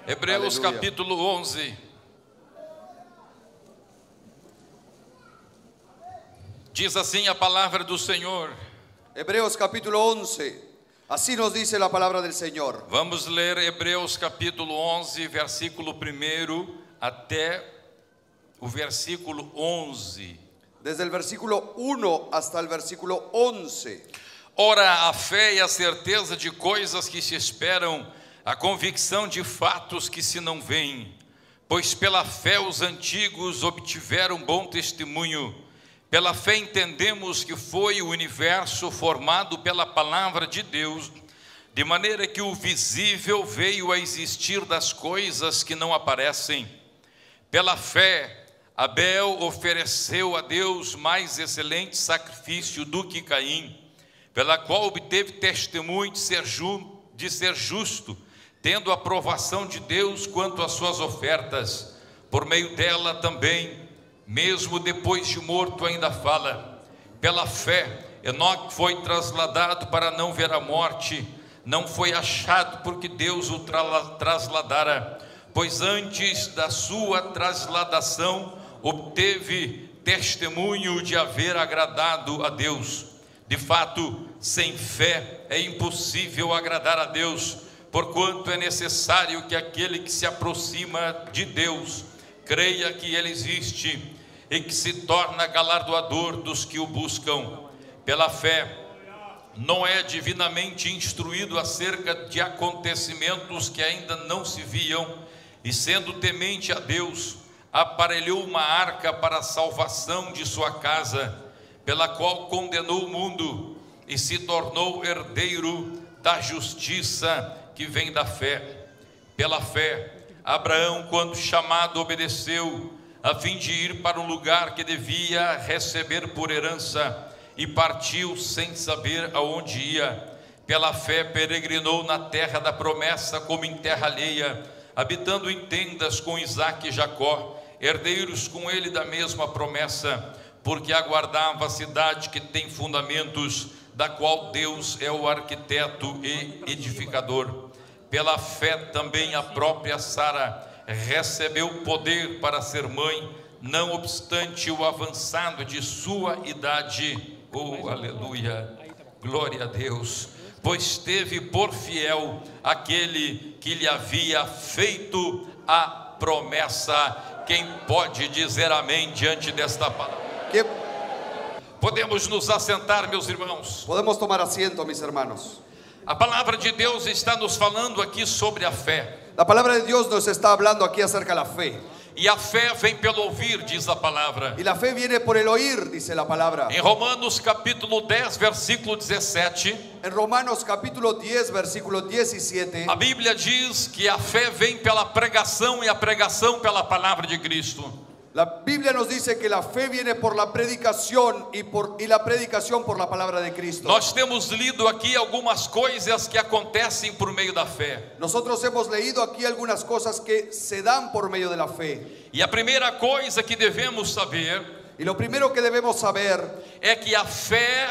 Hebreus Aleluya. capítulo 11. Diz assim a palavra do Senhor. Hebreos capítulo 11. Así nos dice la palabra del Señor. Vamos ler Hebreus capítulo 11, versículo 1 até o versículo 11. Desde el versículo 1 hasta el versículo 11. Ora, a fé é a certeza de coisas que se esperam, a convicção de fatos que se não veem. Pois pela fé os antigos obtiveram bom testemunho. Pela fé entendemos que foi o universo formado pela palavra de Deus, de maneira que o visível veio a existir das coisas que não aparecem. Pela fé, Abel ofereceu a Deus mais excelente sacrifício do que Caim, pela qual obteve testemunho de ser justo, tendo a aprovação de Deus quanto às suas ofertas. Por meio dela também, mesmo depois de morto, ainda fala. Pela fé, Enoque foi trasladado para não ver a morte, não foi achado porque Deus o trasladara, pois antes da sua trasladação obteve testemunho de haver agradado a Deus. De fato, sem fé é impossível agradar a Deus, porquanto é necessário que aquele que se aproxima de Deus creia que Ele existe e que se torna galardoador dos que o buscam. Pela fé, Noé, divinamente instruído acerca de acontecimentos que ainda não se viam, e sendo temente a Deus, aparelhou uma arca para a salvação de sua casa, pela qual condenou o mundo e se tornou herdeiro da justiça que vem da fé. Pela fé, Abraão, quando chamado, obedeceu, a fim de ir para um lugar que devia receber por herança, e partiu sem saber aonde ia. Pela fé peregrinou na terra da promessa como em terra alheia, habitando em tendas com Isaque e Jacó, herdeiros com ele da mesma promessa, porque aguardava a cidade que tem fundamentos, da qual Deus é o arquiteto e edificador. Pela fé também a própria Sara recebeu poder para ser mãe, não obstante o avançado de sua idade. Oh, aleluia, glória a Deus. Pois teve por fiel aquele que lhe havia feito a promessa. Quem pode dizer amém diante desta palavra? Podemos nos assentar, meus irmãos. Podemos tomar asiento, mis hermanos. A palavra de Deus está nos falando aqui sobre a fé. La palabra de Dios nos está hablando aquí acerca de la fe. E a fé vem pelo ouvir, diz a palavra. Y la fe viene por el oír, dice la palabra. Em Romanos capítulo 10, versículo 17, En Romanos capítulo 10, versículo 17, a Bíblia diz que a fé vem pela pregação e a pregação pela palavra de Cristo. la Biblia nos dice que la fe viene por la predicación y la predicación por la palabra de Cristo. Nós temos lido aqui algumas coisas que acontecem por meio da fé. Nosotros hemos leído aquí algunas cosas que se dan por medio de la fe. E a primeira coisa que devemos saber Y lo primero que debemos saber é que a fé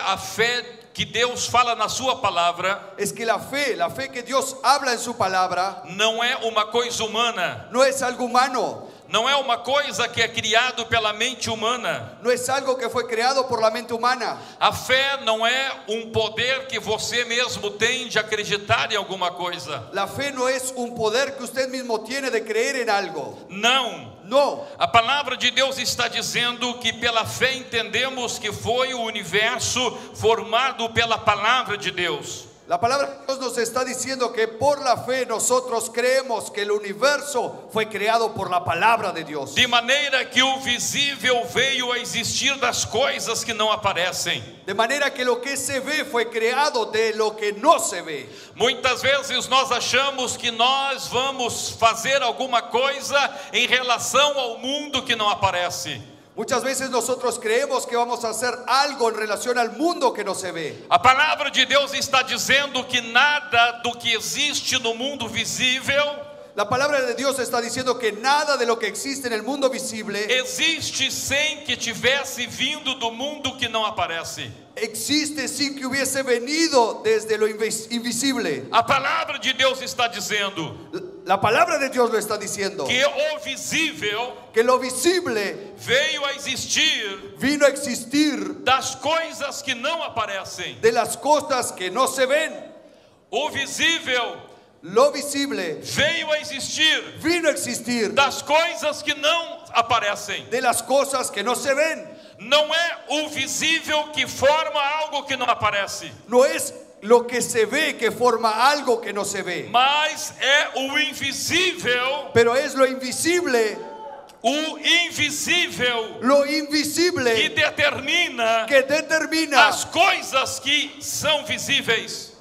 que Deus fala na sua palavra es que la fe que Dios habla en su palabra, não é uma coisa humana, no es algo humano, não é uma coisa que é criado pela mente humana. no es algo que fue creado por la mente humana. A fé não é um poder que você mesmo tem de acreditar em alguma coisa. La fe no es un poder que usted mismo tiene de creer en algo. Não. No, A palavra de Deus está dizendo que pela fé entendemos que foi o universo formado pela palavra de Deus. la palabra de Dios nos está diciendo que por la fe nosotros creemos que el universo fue creado por la palabra de Dios. De maneira que o visível veio a existir das coisas que não aparecem. De manera que lo que se ve fue creado de lo que no se ve. Muitas vezes nós achamos que nós vamos fazer alguma coisa em relação ao mundo que não aparece. Muchas veces nosotros creemos que vamos a hacer algo en relación al mundo que no se ve. A palavra de Deus está dizendo que nada do que existe no mundo visível La palabra de Dios está diciendo que nada de lo que existe en el mundo visible existe sem que tivesse vindo do mundo que não aparece. existe sin que hubiese venido desde lo invisible. A palavra de Deus está dizendo La palabra de Dios lo está diciendo. que o visível Que lo visible veio a existir vino a existir das coisas que não aparecem. de las cosas que no se ven. O visível Lo visible veio a existir vino a existir das coisas que não aparecem. de las cosas que no se ven. Não é o visível que forma algo que não aparece, No es lo que se ve que forma algo que no se ve, mas é o invisível, pero es lo invisible o invisível lo que invisible determina que determina as coisas que são visíveis.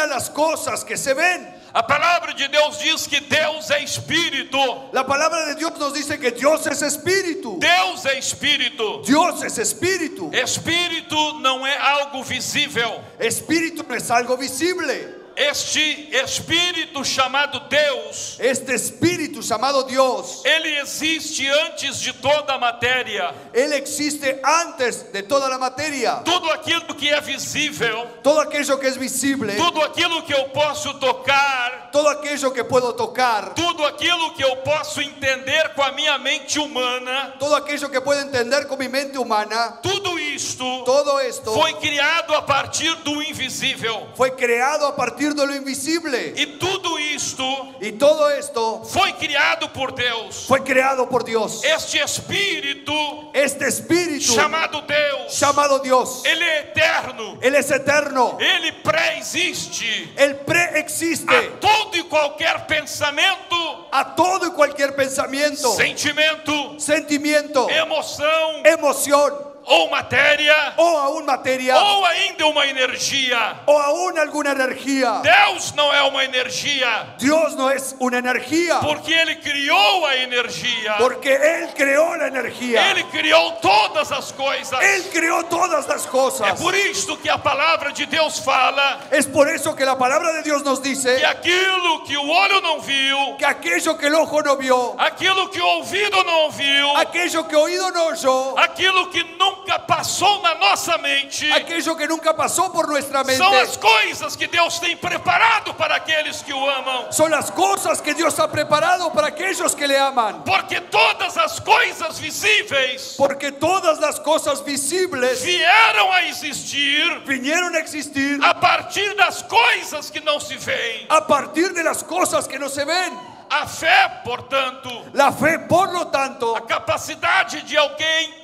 las cosas que se ven. A palavra de Deus diz que Deus é espírito. La palabra de Dios nos dice que Dios es espíritu. Deus é espírito. Dios es espíritu. Espírito não é algo visível. Espíritu no es algo visible. Este espírito chamado Deus, Este espíritu llamado Dios, ele existe antes de toda a matéria. Él existe antes de toda la materia. Tudo aquilo que é visível, Todo aquello que es visible, tudo aquilo que eu posso tocar, todo aquello que puedo tocar, tudo aquilo que eu posso entender com a minha mente humana, todo aquello que puedo entender con mi mente humana, tudo isto todo esto foi criado a partir do invisível. fue creado a partir de lo invisible. E tudo isto Y todo esto foi criado por Deus. fue creado por Dios. Este espírito Este espíritu chamado Deus, llamado Dios, ele é eterno, Él es eterno. ele pré-existe Él preexiste a todo e qualquer pensamento, a todo y cualquier pensamiento, sentimento, sentimiento, emoção emoción ou matéria, o aún materia ou ainda uma energia. o aún alguna energía. Deus não é uma energia, Dios no es una energía, porque ele criou a energia. porque Él creó la energía. Ele criou todas as coisas. Él creó todas las É cosas. por isto que a palavra de Deus fala Es por eso que la palabra de Dios nos dice que aquilo que o olho não viu, que aquello que el ojo no vio, aquilo que o ouvido não ouviu, aquello que oído no oyó, aquilo que nunca passou na nossa mente, aquello que nunca pasó por nuestra mente, são as coisas que Deus tem preparado para aqueles que o amam. son las cosas que Dios ha preparado para aquellos que le aman. Porque todas as coisas visíveis Porque todas las cosas visibles vieram a existir vinieron a existir a partir das coisas que não se veem. a partir de las cosas que no se ven. A fé, portanto, La fe, por lo tanto, a capacidade de alguém,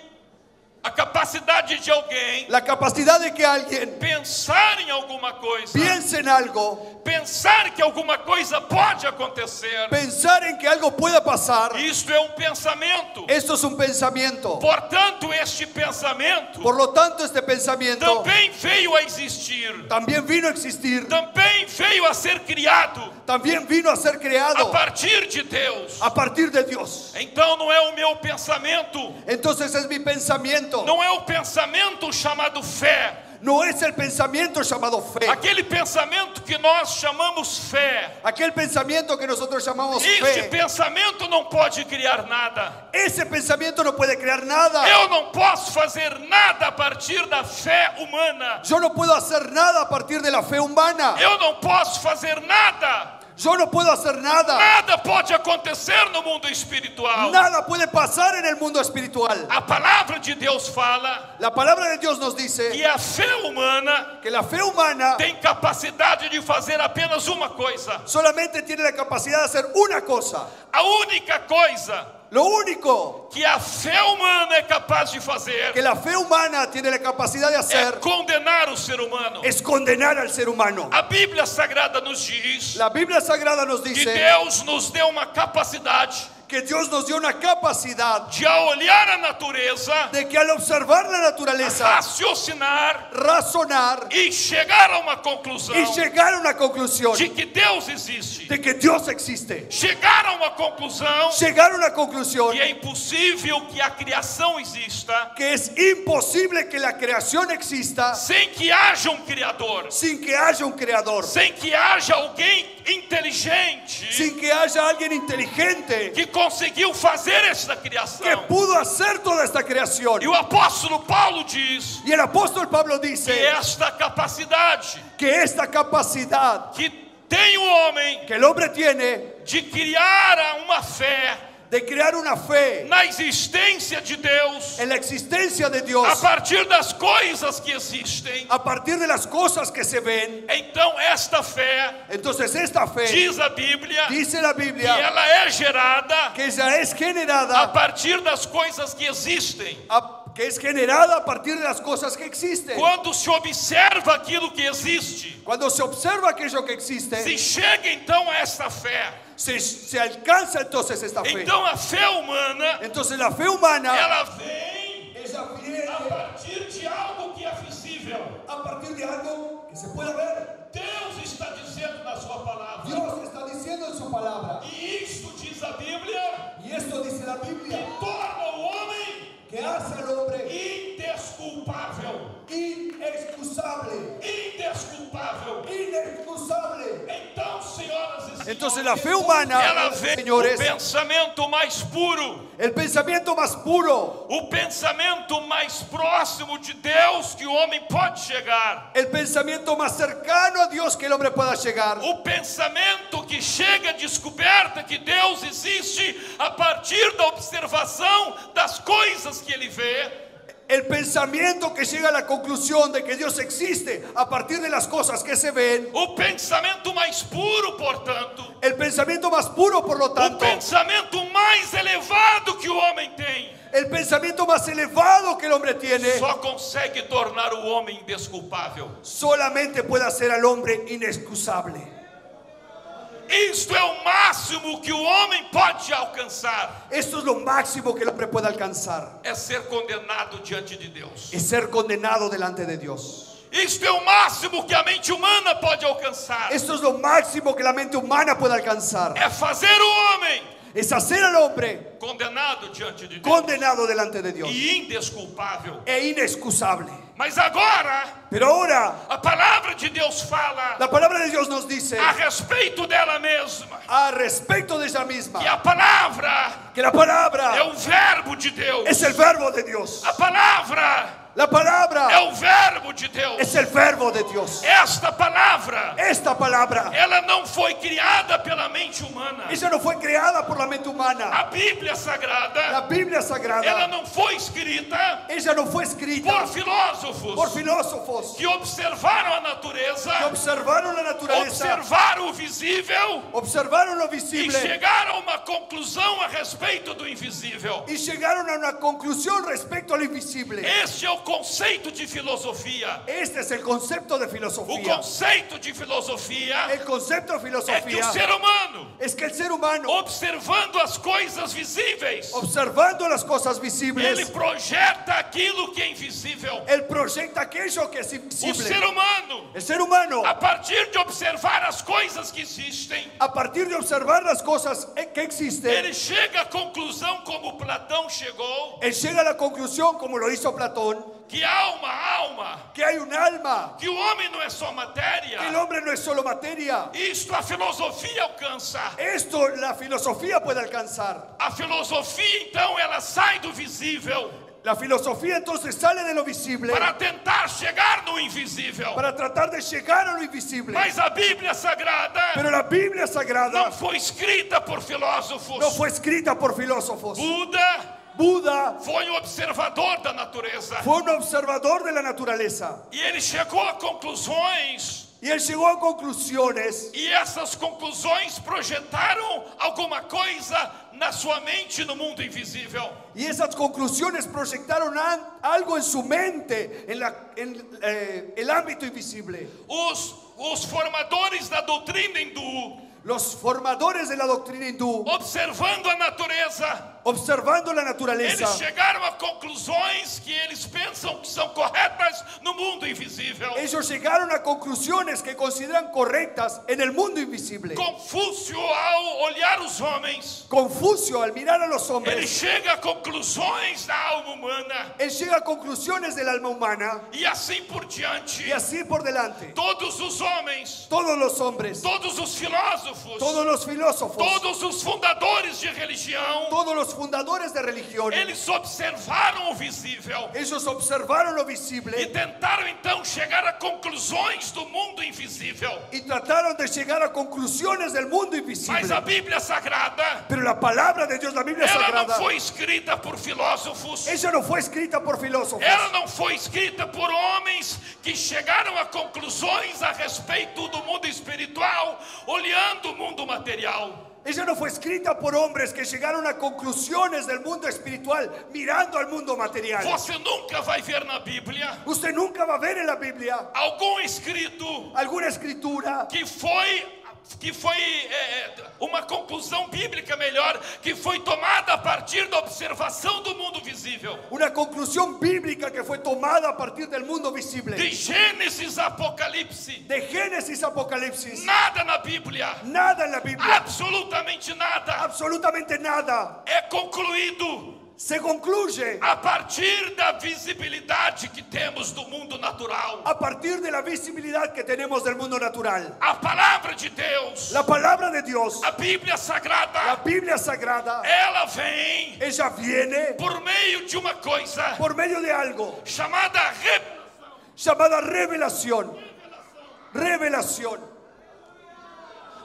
la capacidad de que alguien pensar em alguma coisa, piense en algo, pensar que alguma coisa pode acontecer. pensar en que algo pueda pasar, Isto é um pensamento. esto es un pensamiento. Portanto, este pensamento Por lo tanto, este pensamiento também veio a existir, también vino a existir, também veio a ser criado también vino a ser a creado partir de Deus. a partir de Dios. Então não é o meu pensamento, Entonces es mi pensamiento, não é o pensamento chamado fé, no es el pensamiento llamado fe. aquele pensamento que nós chamamos fé. Aquel pensamiento que nosotros llamamos Este fe. pensamento não pode criar nada. Ese pensamiento no puede crear nada. Eu não posso fazer nada a partir da fé humana. Yo no puedo hacer nada a partir de la fe humana. Eu não posso fazer nada. Yo no puedo hacer nada. Nada pode acontecer no mundo espiritual. Nada puede pasar en el mundo espiritual. A palavra de Deus fala La palabra de Dios nos dice que a fé humana que la fe humana tem capacidade de fazer apenas uma coisa. solamente tiene la capacidad de hacer una cosa. A única coisa Lo único que a fé humana é capaz de fazer que la fe humana tiene la capacidad de é hacer condenar o ser humano. es condenar al ser humano. A Bíblia Sagrada nos diz La Biblia Sagrada nos que dice Deus nos deu uma capacidade que Dios nos dio una capacidad de, ao olhar a natureza, de que al observar la naturaleza, raciocinar razonar e chegar a uma conclusão y llegar a una conclusión de que Deus existe. de que Dios existe. Chegar a uma conclusão Llegar a una conclusión que é impossível que a criação exista que es imposible que la creación exista sem que haja um Criador, sin que haya un creador, sem que haja alguém inteligente sin que haya alguien inteligente que conseguiu fazer esta que criação. pudo hacer toda esta creación. E o apóstolo Paulo diz Y el apóstol Pablo que dice esta capacidade que esta capacidad que tem o homem que el hombre tiene de criar uma fé de crear una fe na existência de Deus, en la existencia de a Dios partir das coisas que existem. a partir de las cosas que se ven. Então esta fé, Entonces esta fe, diz a Bíblia, dice la que Biblia, ela é gerada que ella es a generada partir das coisas que existem. que es generada a partir de las cosas que existen. Quando se observa aquilo que existe, Cuando se observa aquello que existe, se chega então a esta fé. se alcanza entonces esta fe. Então a fé humana, Entonces la fe humana, ela vem ella viene a partir de algo que é visível. a partir de algo que se puede ver. Deus está dizendo na sua palavra. Dios está diciendo en su palabra, E isto diz a Bíblia, y esto dice la Biblia, torna o homem que hace al hombre indesculpável. inexcusable. Indesculpável. Inexcusable. Então, senhoras e senhores, Entonces la fe humana, ela vem señores, o pensamento mais puro, el pensamiento más puro, o pensamento mais próximo de Deus que o homem pode chegar, el pensamiento más cercano a Dios que el hombre pueda llegar, o pensamento que chega à descoberta que Deus existe a partir da observação das coisas que ele vê. el pensamiento que llega a la conclusión de que Dios existe a partir de las cosas que se ven, O pensamento mais puro, portanto, el pensamiento más puro, por lo o tanto, pensamento mais elevado que o homem tem, el pensamiento más elevado que el hombre tiene, só consegue tornar o homem indesculpável. solamente puede hacer al hombre inexcusable. Isto é o máximo que o homem pode alcançar, Esto es lo máximo que el hombre puede alcanzar, é ser condenado diante de Deus. es ser condenado delante de Dios. Isto é o máximo que a mente humana pode alcançar, Esto es lo máximo que la mente humana puede alcanzar, é fazer o homem es hacer al hombre condenado diante de Deus condenado delante de Dios e indesculpável. e inexcusable. Mas agora, Pero ahora a palavra de Deus fala la palabra de Dios nos dice a respeito dela mesma, a respecto de ella misma que a palavra que la palabra é o verbo de Deus. es el verbo de Dios. A palavra La palabra é o verbo de Deus. es el verbo de Dios. Esta palavra, Esta palabra, ela não foi criada pela mente humana. ella no fue creada por la mente humana. A Bíblia La Sagrada, Biblia ela sagrada, não foi escrita ella no fue escrita por filósofos por filósofos que observaram a natureza, que observaron la naturaleza, observaram o visível observaron lo e visible chegaram a uma conclusão a respeito do invisível. y llegaron a una conclusión respecto a lo invisible. Este é o conceito de filosofia. Este es el concepto de O filosofía. conceito de filosofia El concepto de é que o filosofía ser humano, es que el ser humano, observando as coisas visíveis, observando las cosas ele visibles, projeta aquilo que é invisível. él proyecta aquello que es O invisible. ser humano, El ser humano, a partir de observar as coisas que existem, a partir de observar las cosas que ele existen, chega à conclusão, como Platão chegou, él llega a la conclusión, como lo hizo Platón, que há uma alma, que hay un alma, que o homem não é só que el matéria. hombre no es solo materia. Isto a filosofia alcança. Esto la filosofía puede alcanzar. A filosofia, então, ela sai do visível La filosofía entonces sale de lo visible para tentar chegar no invisível. para tratar de llegar a lo invisible. Mas a Bíblia Sagrada Pero la Biblia não sagrada foi escrita por filósofos. no fue escrita por filósofos. Buda Buda foi um observador da natureza. fue un observador de la naturaleza E ele chegou a conclusões. y él llegó a conclusiones, E essas conclusões projetaram alguma coisa na sua mente no mundo invisível. y esas conclusiones proyectaron algo en su mente, en el ámbito invisible. Os formadores da doutrina hindu, Los formadores de la doctrina hindú, observando a natureza, observando la eles naturaleza, chegaram a conclusões que eles pensam que são corretas no mundo invisível. ellos llegaron a conclusiones que consideran correctas en el mundo invisible. Confúcio, ao olhar os homens, Confucio, al mirar a los ele hombres, chega a conclusões da alma humana él llega a conclusiones del alma humana e assim por diante. y así por delante. Todos os homens, Todos los hombres, todos os filósofos todos los filósofos, todos os fundadores de religião, todos los fundadores de religión, eles observaram o visível ellos observaron lo e visible tentaram então chegar a conclusões do mundo invisível. y trataron de llegar a conclusiones del mundo Mas invisible. a Bíblia Sagrada, Pero la palabra de Dios, la Biblia ela não Sagrada, foi escrita por filósofos, ella no fue escrita por filósofos, ela não foi escrita por homens que chegaram a conclusões a respeito do mundo espiritual, olhando o mundo material. ella no fue escrita por hombres que llegaron a conclusiones del mundo espiritual mirando al mundo material. Você nunca vai ver na Bíblia Usted nunca va a ver en la Biblia algum escrito alguna escritura que foi uma conclusão bíblica melhor, que foi tomada a partir da observação do mundo visível. una conclusión bíblica que fue tomada a partir del mundo visible. De Gênesis a Apocalipse, De Génesis a Apocalipsis, nada na Bíblia, nada en la Biblia, absolutamente nada, absolutamente nada, é concluído se concluye a partir da visibilidade que temos do mundo natural. a partir de la visibilidad que tenemos del mundo natural. A palavra de Deus, La palabra de Dios, a Bíblia la Sagrada, Biblia Sagrada, ela vem ella viene por meio de uma coisa por medio de algo chamada llamada revelación. Revelación.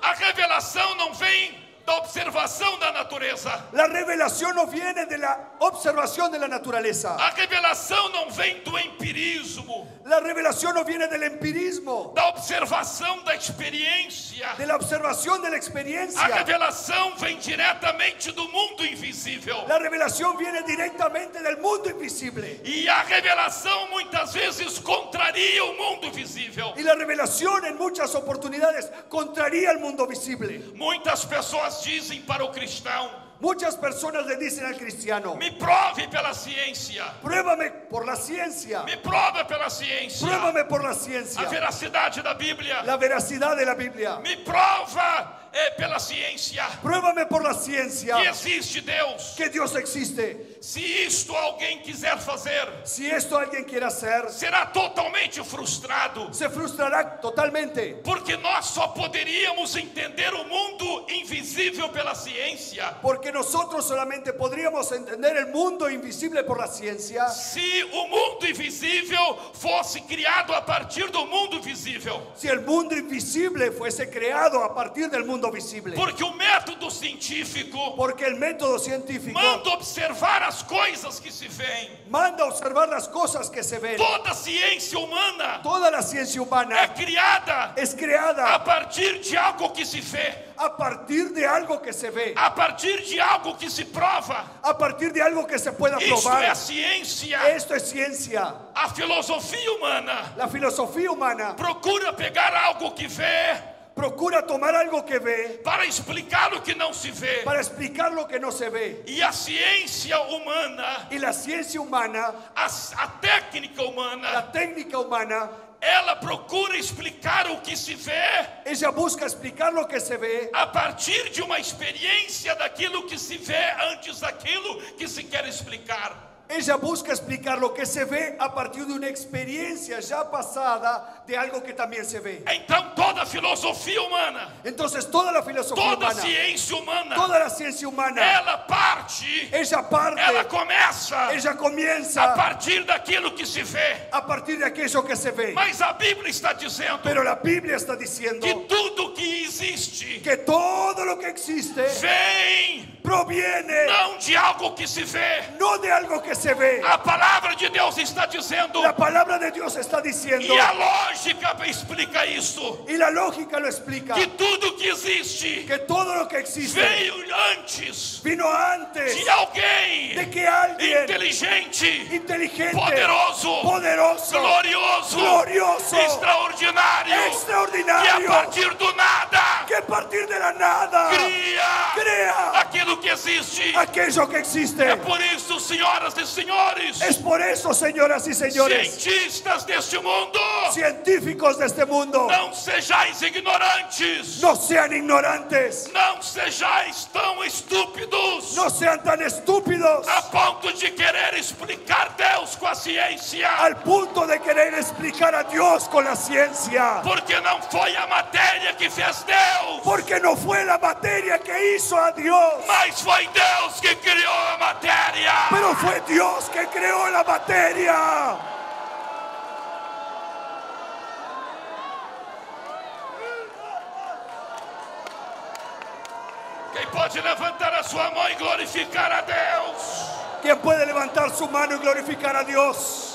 A revelação não vem da observação da natureza. La revelación no viene de la observación de la naturaleza. A revelação não vem do empirismo, La revelación no viene del empirismo, da observação da experiência. de la observación de la A experiencia. revelação vem diretamente do mundo invisível. La revelación viene directamente del mundo invisible. E a revelação muitas vezes contraria o mundo visível. Y la revelación en muchas oportunidades contraría el mundo visible. Muitas pessoas dizem para o cristão: Muchas personas le dicen al cristiano: me prove pela ciência, pruébame por la ciencia, me prova pela ciência pruébame por la a ciencia, veracidade da Bíblia, la veracidad de la Biblia, me prova pela ciência pruébame por la ciencia que existe Deus. que Dios existe. Se isto alguém quiser fazer, Si esto alguien quiere hacer, será totalmente frustrado, se frustrará totalmente, porque nós só poderíamos entender o mundo invisível pela ciência porque nosotros solamente podríamos entender el mundo invisible por la ciencia se o mundo invisível fosse criado a partir do mundo visível. si el mundo invisible fuese creado a partir del mundo visible. Porque o método científico Porque el método científico manda observar as coisas que se veem. manda observar las cosas que se ven. Toda ciência humana Toda la ciencia é humana criada es a creada partir de algo que se vê, a partir de algo que se ve, a partir de algo que se prova. a partir de algo que se pueda Isto é probar. a ciência. Esto es ciencia. A filosofia humana La filosofía humana procura pegar algo que vê procura tomar algo que ve para explicar o que não se vê. para explicar lo que no se ve. E a ciência humana, Y la ciencia humana, a técnica humana, la técnica humana, ela procura explicar o que se vê ella busca explicar lo que se ve a partir de uma experiência daquilo que se vê antes daquilo que se quer explicar. Ella busca explicar lo que se ve a partir de una experiencia ya pasada de algo que también se ve. Então toda a filosofia humana, Entonces toda la filosofía toda a humana, ciência humana, toda la ciencia humana, ela parte, ella parte, ela começa ella a comienza partir daquilo que se vê. a partir de aquello que se ve. Mas a Bíblia está dizendo Pero la Biblia está diciendo que tudo que existe que todo lo que existe vem proviene não de algo que se vê. no de algo que se ve. A palavra de Deus está dizendo, La palabra de Dios está diciendo, e a lógica explica isso, y la lógica lo explica, que tudo que existe que todo lo que existe veio antes vino antes de alguém de que alguien inteligente, inteligente, poderoso, poderoso, glorioso, glorioso, extraordinário, que a extraordinario, partir do nada que a partir de la nada crea aquilo que existe. aquello que existe. É por isso, senhoras e senhores, Es por eso, señoras y señores, cientistas deste mundo, científicos de este mundo, não sejais ignorantes, no sean ignorantes, não sejais tão estúpidos no sean tan estúpidos a ponto de querer explicar Deus com a ciência, al punto de querer explicar a Dios con la ciencia, porque não foi a matéria que fez Deus, porque Porque no fue la materia que hizo a Dios, mas foi Deus que criou a matéria. pero fue Dios que creó la materia. Quem pode levantar a sua mão e glorificar a Deus? ¿Quién puede levantar su mano y glorificar a Dios?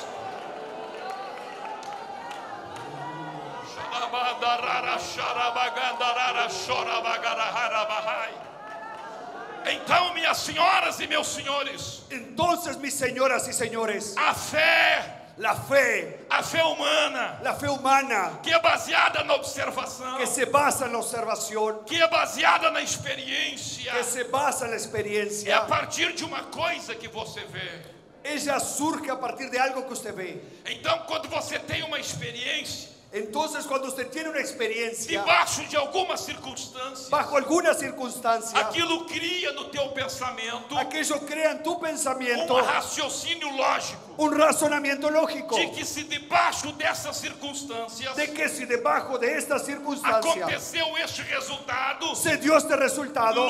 Então, minhas senhoras e meus senhores, Entonces, mis señoras y señores, a fé la fe humana, que é baseada na observação, que se basa en la observación, que é baseada na experiência, que se basa en la é a experiencia, partir de uma coisa que você vê. ella surge a partir de algo que usted ve. Então, quando você tem uma experiência, Entonces, cuando usted tiene una experiencia, debaixo de alguma circunstância, bajo alguna circunstancia, aquilo cria no teu pensamento aquello crea en tu pensamiento raciocínio lógico un razonamiento lógico de que se debaixo dessas circunstâncias de que si debajo de esta circunstancia aconteceu este resultado, se dio este resultado,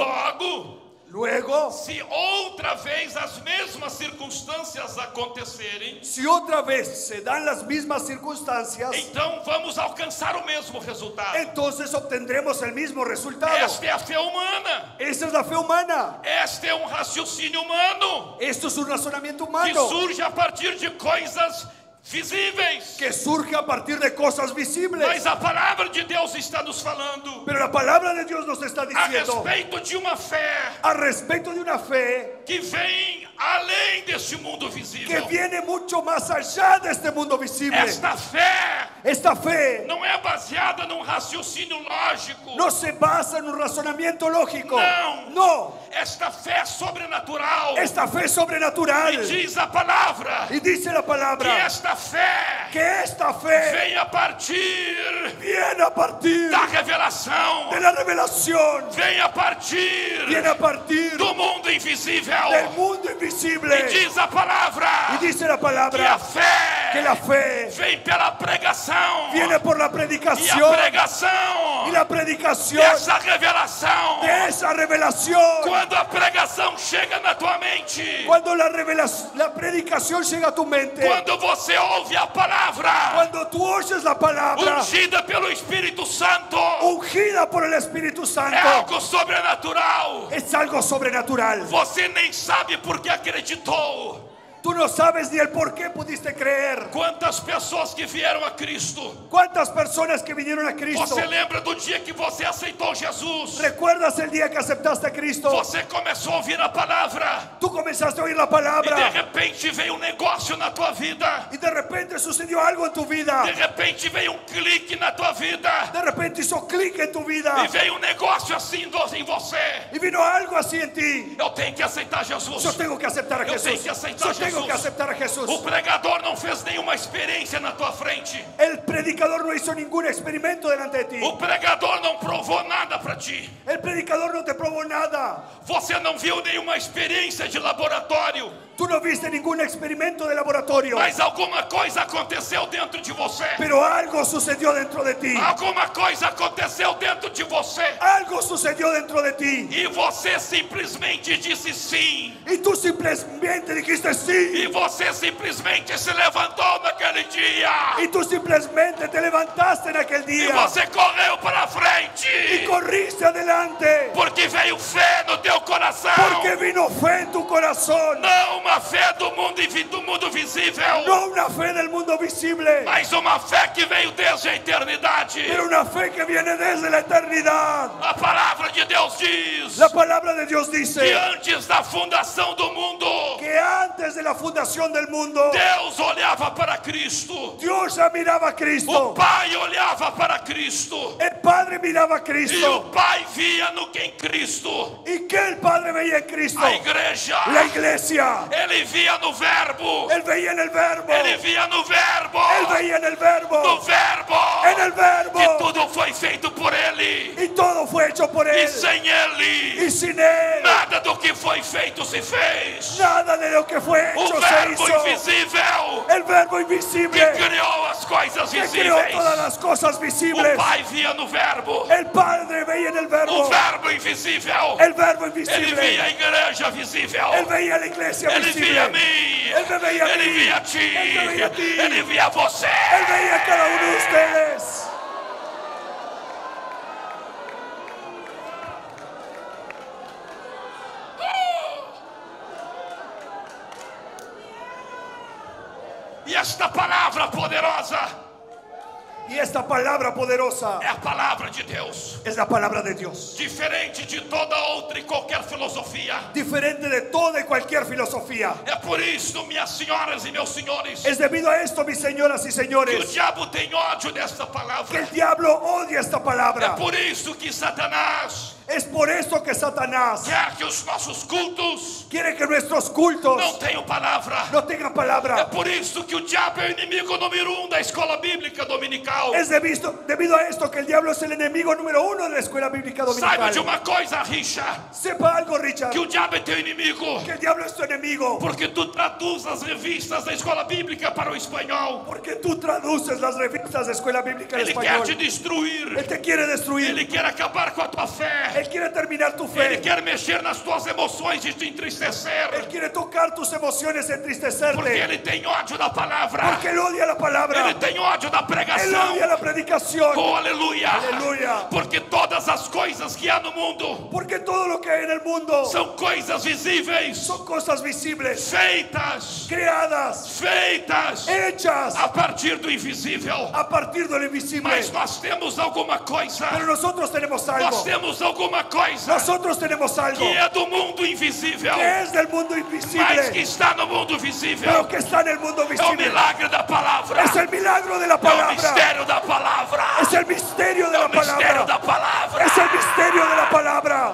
luego, se outra vez as mesmas circunstâncias acontecerem, si otra vez se dan las mismas circunstancias, então vamos alcançar o mesmo resultado. entonces obtendremos el mismo resultado. Esta é a fé humana. Esa es la fe humana. Este é raciocínio humano Esto es un razonamiento que humano surge a partir de coisas visíveis. que surge a partir de cosas visibles. Mas a palavra de Deus está nos falando Pero la palabra de Dios nos está a diciendo respeito de uma fé al respecto de una fe que vem além deste mundo que visível. viene mucho más allá de este mundo visible. Esta fé Esta fe não é baseada num raciocínio lógico. no se basa en un razonamiento lógico. Não. No. Esta fé é sobrenatural. Esta fe es sobrenatural. E diz a palavra Y dice la que palabra esta fé que esta fe vem a partir viene a partir da revelação. de la revelación, Vem a partir viene a partir do mundo invisível. del mundo E invisible. diz a palavra Y dice la que a palabra fé que la fe vem pela pregação. viene por la E a predicación. pregação Y la predicación dessa revelação. de esa revelación, Quando a pregação chega na tua mente, cuando la predicación llega a tu mente, quando você ouve a palavra cuando tú oyes la palabra ungida pelo Espírito Santo, ungida por el Espíritu é Santo, algo sobrenatural. es algo sobrenatural. Você nem sabe por que acreditou. Tú no sabes ni el por qué pudiste creer. Quantas pessoas que vieram a Cristo. ¿Cuántas personas que vinieron a Cristo? Você lembra do dia que você aceitou Jesus? ¿Recuerdas el día que aceptaste a Cristo? Você começou a ouvir a palavra Tú comenzaste a oír la e de palabra repente veio um negócio na tua vida. y de repente sucedió algo en tu vida. De repente veio um clique na tua vida. De repente hizo clic en tu vida E veio um negócio assim em você. y vino algo así en ti. Eu tenho que aceitar Jesus. Yo tengo que aceptar a Eu Jesús. tenho que aceitar Yo tengo que Jesus. aceptar a Jesús. O pregador não fez nenhuma experiência na tua frente. El predicador no hizo ningún experimento delante de ti. O pregador não provou nada para ti. El predicador no te probó nada. Você não viu nenhuma experiência de laboratório. Tú no viste ningún experimento de laboratorio. Mas alguma coisa aconteceu dentro de você. Pero algo sucedió dentro de ti. Alguma coisa aconteceu dentro de você. Algo sucedió dentro de ti. E você simplesmente disse sim. Y tú simplemente dijiste sí. E você simplesmente se levantou naquele dia. Y tú simplemente te levantaste en aquel E día. você correu para Y frente. corriste adelante. Porque veio fé no teu coração. Porque vino fe en tu corazón. Não uma fé do mundo visível. No una fe del mundo visible. Mas uma fé que veio desde a eternidade. Pero una fe que viene desde la eternidad. A palavra de Deus diz La palabra de Dios que dice antes da fundação do mundo, que antes de la fundación del mundo, Deus olhava para Cristo. Dios ya miraba a O Cristo. Pai olhava para Cristo. El Padre miraba a E o Cristo. Pai via no que em Cristo Y ¿Y qué el Padre veía en Cristo? A igreja. La iglesia. Ele via no verbo. Él veía en el verbo. Ele via no verbo. Él veía en el verbo. No verbo. En el verbo. Que tudo foi feito por ele. Y todo fue hecho por E Él. sem ele, Y sin Él, nada do que foi feito se fez. nada de lo que fue O hecho se verbo hizo. invisível El verbo que invisible criou as coisas que creó todas visíveis. las cosas O visibles. Pai via no verbo. El Padre veía en el O verbo. verbo invisível. El verbo Ele invisible. via a igreja visível. Él veía la iglesia Ele via a visible. mim. Él me veía a Ele mí. via a ti. Él me veía a ti. Ele via a você. Él veía a cada uno de ustedes. E esta palavra poderosa Y esta palabra poderosa é a palavra de Deus. es la palabra de Dios. Diferente de toda outra e qualquer filosofia. Diferente de toda y cualquier filosofía. É por isso, minhas senhoras e meus senhores, Es debido a esto, mis señoras y que o señores, diabo tem ódio desta que palavra. el diablo odia esta É palabra. por isso que Satanás Es por esto que Satanás quer que os nossos cultos quiere que nuestros cultos não tenham palavra. no tengan É palabra. por isso que o diabo é o inimigo número 1 da escola bíblica dominical. Es debido a esto que el diablo es el enemigo número 1 de la escuela bíblica Saiba de dominical. uma coisa, Richa, Sepa algo, Richard, que o diabo é teu inimigo. que el diablo es tu enemigo. Porque tu traduz as revistas da escola bíblica para o espanhol. Porque tú traduces las revistas de escuela bíblica en Ele quer te español. destruir. Él te quiere destruir. Ele quer acabar com a tua fé. Él quiere terminar tu Ele fe. quer mexer nas tuas emoções e te Él entristecer. quiere tocar tus emociones, Porque entristecerte. ele tem ódio da palavra. Porque él odia la Ele palabra. tem ódio da Él pregação. odia la predicación. Oh, aleluia. Aleluia. Porque todas as coisas que há no mundo Porque todo lo que hay en el mundo são coisas visíveis, son cosas visibles, feitas, creadas, hechas a partir do invisível. a partir de lo invisible. Mas nós temos alguma coisa. Pero nosotros tenemos Nós algo. temos alguma coisa Nosotros tenemos algo que é do mundo invisível, que es del mundo mas que invisible, está no mundo visível. pero que está en el mundo É o visible. milagre da palavra. Es el milagro de la É o palabra. mistério da palavra. Es el misterio de É la o mistério da palabra. palavra. Es el misterio de la palabra.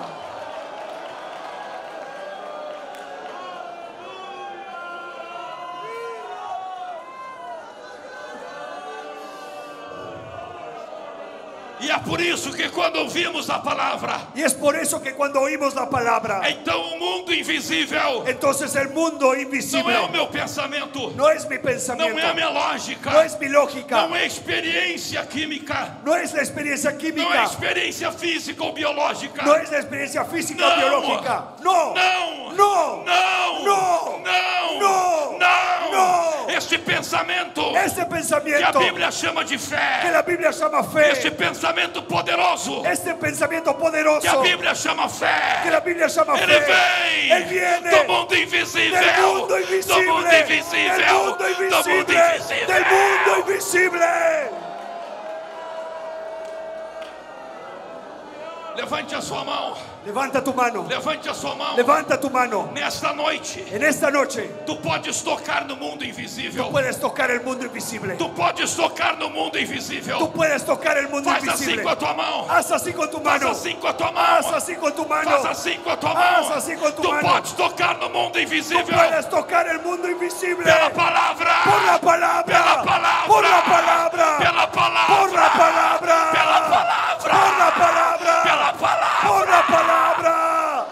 E é por isso que quando ouvimos a palavra, Y es por eso que cuando oímos la palabra, então o mundo invisível entonces el mundo não é o invisible meu pensamento, no es mi não pensamiento, é a minha lógica, no es mi lógica, não é experiência química, no es la experiencia não é química, experiência física ou biológica. no es la experiencia física o No. biológica. No, Não! no, Não! No. Não! No. Não! No. Este pensamento ese que a pensamiento Bíblia chama de que fé, la Biblia llama este fe, pensamento poderoso este pensamiento que a poderoso Bíblia chama que fé, la Biblia llama ele fe, él viene vem do mundo invisível, del mundo do invisible, mundo del invisível, mundo do mundo invisible, invisível. del mundo invisible. Levante a sua mão, Levanta tu mano, levante a sua mão. levanta tu mano. Nesta noite, En esta noche tu podes tocar no mundo invisível. tú puedes tocar el mundo invisible. Tu podes tocar no mundo invisível. Tú puedes tocar el mundo Faz assim invisible. com a tua mão. Haz así con tu Faz mano. assim com a tua mão. Haz así con tu mano. Faz assim com a tua Haz mão. assim com tu Tu mano. podes tocar no mundo Tú invisível. puedes tocar el mundo invisible. Pela palavra. Por la palabra. Pela palavra. Por la palabra. Pela palavra. Por la palabra. Pela palavra. Por la palabra. Pela palavra. Por la palabra.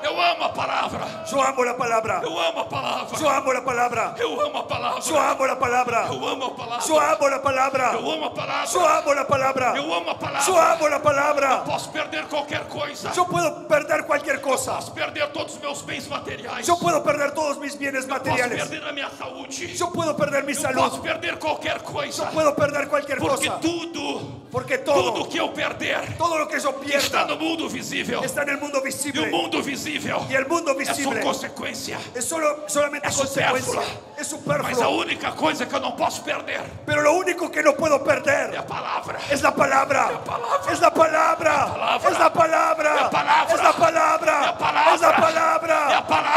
Eu amo a palavra. Yo amo la palabra. Eu amo a palavra. Yo amo la palabra. Eu amo a palavra. Yo amo la palabra. Eu amo a palavra. Yo amo la palabra. Eu amo a palavra. Yo amo la palabra. Eu amo a palavra. Yo amo la palabra. Posso perder qualquer coisa. Yo puedo perder cualquier cosa. Posso perder todos os meus bens materiais. Yo puedo perder todos mis bienes Posso materiales. perder a minha saúde. Yo puedo perder mi Eu salud. posso perder qualquer coisa. Yo puedo perder cualquier Porque cosa. Porque tudo todo, que eu perder todo lo que yo está pierda no mundo visível. está en el mundo E o visible. mundo visível Y el mundo é só visible consequência. es solamente É consecuencia. supérfluo. Es Mas a superfluo. única coisa que eu não posso perder Pero lo único que no puedo é perder a palavra. es la palabra. palavra. Es la palabra. palabra. Es la palabra. É a palavra. Es la palabra. É a palavra. Es la palabra. É a palavra.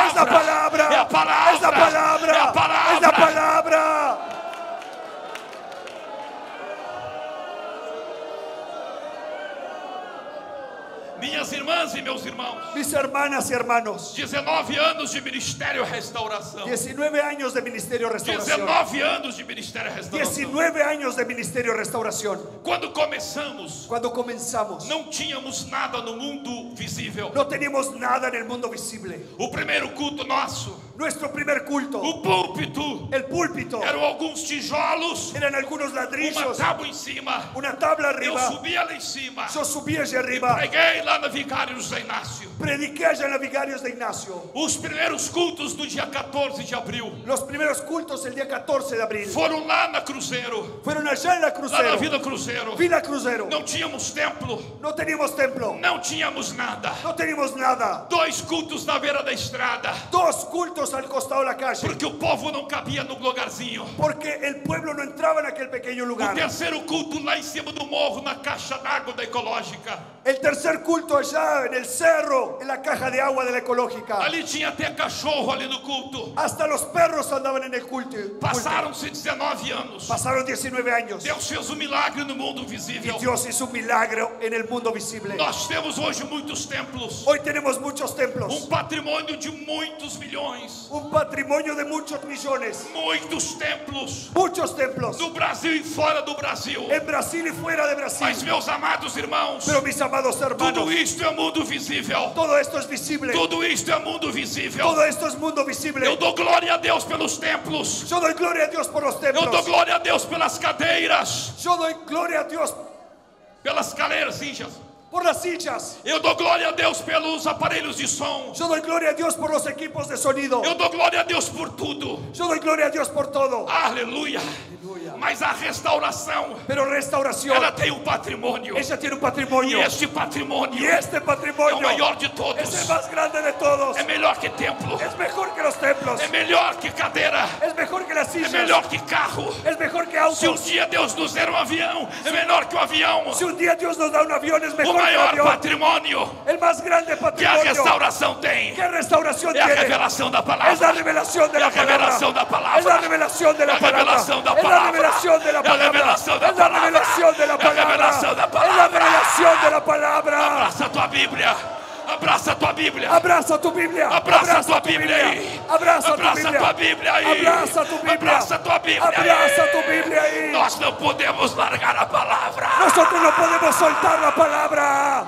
Minhas irmãs e meus irmãos, mis hermanas y hermanos, 19 anos de ministério restauração. 19 años de ministerio restauración. 19 anos de ministério restauração. 19 años de ministerio restauración. Quando começamos, Cuando comenzamos, não tínhamos nada no mundo visível. no teníamos nada en el mundo visible. O primeiro culto nosso, Nuestro primer culto, o púlpito, el púlpito, eram alguns tijolos, eran algunos uma ladrillos, tábua em cima. una tabla Eu arriba. subia lá em cima, Yo subí allá arriba, preguei lá na Vicário José Inácio. prediqué allá en la Vigarios de Ignacio. Os primeiros cultos do dia 14 de abril Los primeros cultos el día 14 de abril foram lá na Cruzeiro, fueron allá en la lá na Crucero, Vila Cruzeiro. Vila Crucero. Não tínhamos templo, No teníamos templo, não tínhamos nada. no teníamos nada. 2 cultos na beira da estrada, 2 cultos al costado de la calle, porque o povo não cabia no lugarzinho. porque el pueblo no entraba en aquel pequeño O lugar. terceiro culto lá em cima do morro, na caixa d'água da Ecológica. El tercer culto allá en el cerro, en la caja de agua de la ecológica. Ali tinha até cachorro ali no culto. Hasta los perros andaban en el culto. Passaram-se 19 anos. Pasaron 19 años. Deus fez um milagre no mundo visível. Y Dios hizo un milagro en el mundo visible. Nós temos hoje muitos templos, Hoy tenemos muchos templos, patrimônio de muitos milhões, un patrimonio de muchos millones, muitos templos muchos templos, no Brasil e fora do Brasil. en Brasil y fuera de Mas, Brasil. meus amados irmãos, Pero mis amados hermanos, tudo isto é mundo visível. todo esto es visible, Tudo isto é mundo visível. todo esto es mundo visible. Eu dou glória a Deus pelos templos. Yo doy gloria a Dios por los Eu dou templos. glória a Deus pelas cadeiras, Yo doy gloria a Dios pelas cadeiras cinchas. por las sillas. Eu dou glória a Deus pelos aparelhos de som. Yo doy gloria a Dios por los equipos de sonido. Eu dou glória a Deus por tudo. Yo doy gloria a Dios por todo. Aleluia. Mas a restauração, Pero restauración, ela tem um patrimônio. ella tiene un E patrimonio. este patrimônio Y este é o patrimonio maior de es el todos. más grande de todos. É melhor que templo. Es mejor que los templos. É melhor que cadeira. Es mejor que las É sillas. melhor que carro. Es mejor que Se um autos. dia Deus nos der um avião, é melhor que o avião. Si un día Dios nos da un avión, es O mejor que el maior avión. patrimônio El más grande que a patrimonio. restauração tem ¿Qué restauración é a tiene? revelação da Es la palavra. revelación de É a la palabra. revelação da palavra. Es la revelación de la É a palabra. revelação da Es la palavra. revelación de la É a palabra. revelação da Es la palavra. revelación de la É a palabra. revelação da Es la palavra. revelación de la palabra. Abraça a tua Bíblia. Abraça a tua Bíblia. Abraza tu Biblia. Abraça a tua tu Bíblia aí. Abraza tu Abraça a Biblia. tua Bíblia aí. Abraza tu Biblia. Abraça a tua Bíblia Abraza aí. tu Biblia ahí. Nós não podemos largar a palavra. Nosotros no podemos soltar la palabra.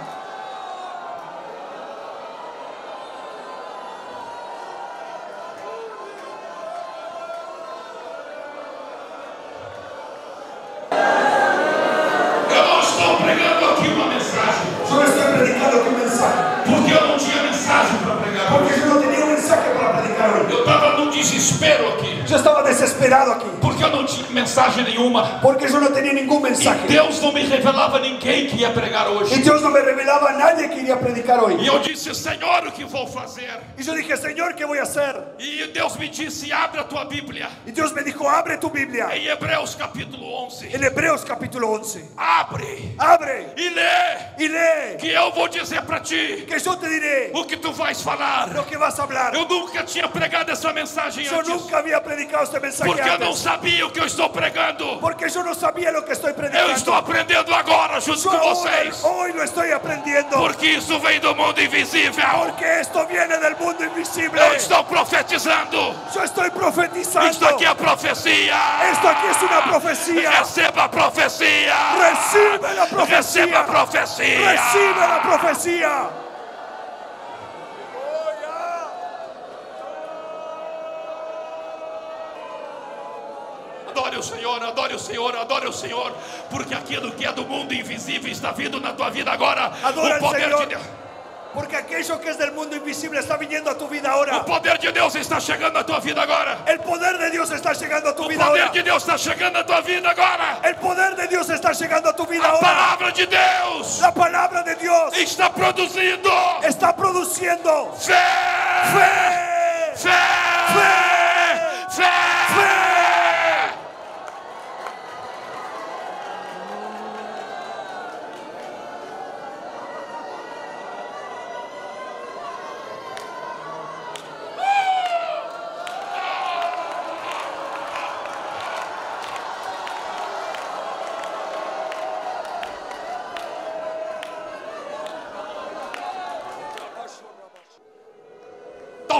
Eu não estou pregando aqui uma mensagem, Yo no estoy predicando aquí un mensaje, porque eu não tinha mensagem para pregar. porque yo no tenía un mensaje para predicar hoy. Eu estava num desespero aqui, Yo estaba desesperado aquí, porque eu não tinha mensagem nenhuma. porque yo no tenía ningún E mensaje. Deus não me revelava ninguém que ia pregar Y hoje. Dios no me revelaba a nadie que iría a predicar hoy. E eu disse, Senhor, o que vou fazer? Y yo dije, Señor, ¿qué voy a hacer? E Deus me disse, abre a tua Bíblia. Y Dios me dijo, abre tu Biblia. Em Hebreus capítulo 11. En Hebreos capítulo 11. Abre Abre e lê, y lee, que eu vou dizer para ti que yo te diré o que tu vais falar. lo que vas a hablar. Eu nunca tinha pregado essa mensagem Yo antes, nunca había predicado este mensaje porque eu não antes, sabia o que eu estou pregando. porque yo no sabía lo que estoy Eu predicando. estou aprendendo agora junto Yo com ahora, vocês, hoy lo estoy aprendiendo, porque isso vem do mundo invisível. porque esto viene del mundo invisible. Eu estou profetizando. Yo estoy profetizando. Isto aqui é profecia. Esto aquí es una profecía. Receba a profecia. Recibe la Receba a profecía. profecia. Recibe la profecía. Adore o Senhor, adore o Senhor, adore o Senhor, porque aquilo que é do mundo invisível está vindo na tua vida agora. Adora O al poder de Señor, Deus, porque aquello que es del mundo invisible está viniendo a tu vida ahora. o poder de Deus está chegando na tua vida agora. El poder de Dios está llegando a tu O vida poder ahora. de Deus está chegando na tua vida agora. El poder de Dios está llegando a tu vida A ahora. palavra de Deus La palabra de Dios está produzindo está produciendo fé, fe, fé, fé, fe.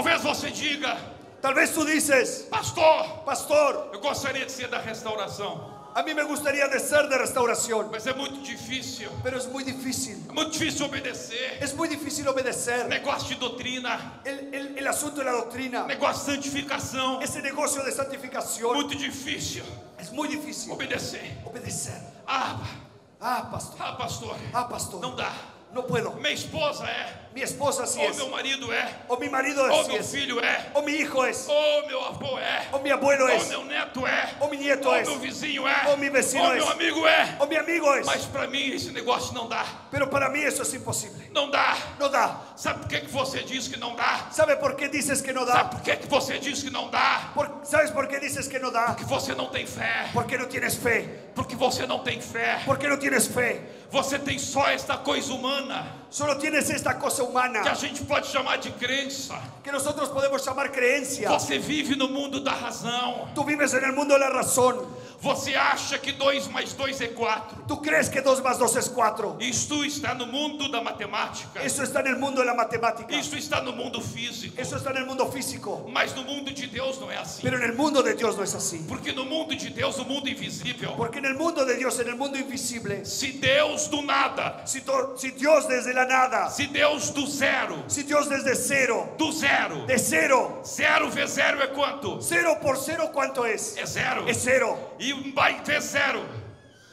Talvez você diga, Tal vez tú dices, pastor, pastor, eu gostaria de ser da restauração, a mí me gustaría de ser de restauración, mas é muito difícil. pero es muy difícil. É muito difícil obedecer. Es muy difícil obedecer. Negócio de doutrina, El asunto de la doctrina, negócio de santificação. ese negocio de santificación, Muito difícil es muy difícil obedecer. obedecer. Ah, Pastor, pastor, não dá. no puedo. Minha esposa é, Mi esposa sí ou es, meu marido é, o mi marido ou sí meu es, filho é, o mi hijo es, ou meu avô é, o mi abuelo ou es, meu neto é, o mi nieto ou es, meu vizinho é, ou mi vecino ou meu es. amigo é. o mi amigo es. Mas para mim esse negócio não dá. Pero para mí eso es imposible. Não dá. No da. Sabe por que você diz que não dá? ¿Sabe por qué dices que no Sabe da? por que você diz que não dá? ¿Sabes por qué dices que no da? Porque você não tem fé. Porque no tienes fe. Porque você não tem fé. Porque no tienes fe. Você tem só esta coisa humana Solo tienes esta cosa humana que a gente pode chamar de crença. que nosotros podemos llamar creencia. Você vive no mundo da razão. Tú vives en el mundo de la razón. Você acha que 2 mais 2 é 4. Tú crees que 2 más 2 es 4. Isto está no mundo da matemática. Eso está en el mundo de la matemática. Isto está no mundo físico. Eso está en el mundo físico. Mas no mundo de Deus não é assim. Pero en el mundo de Dios no es así. Porque no mundo de Deus, o mundo invisível, Porque en el mundo de Dios, en el mundo invisible, se Deus do nada, si Dios desde la nada, se Deus do zero, si Dios desde cero, do zero, de cero, 0 vezes 0 é quanto? 0 por 0, ¿cuánto es? É 0. Es 0. E vai vezes 0.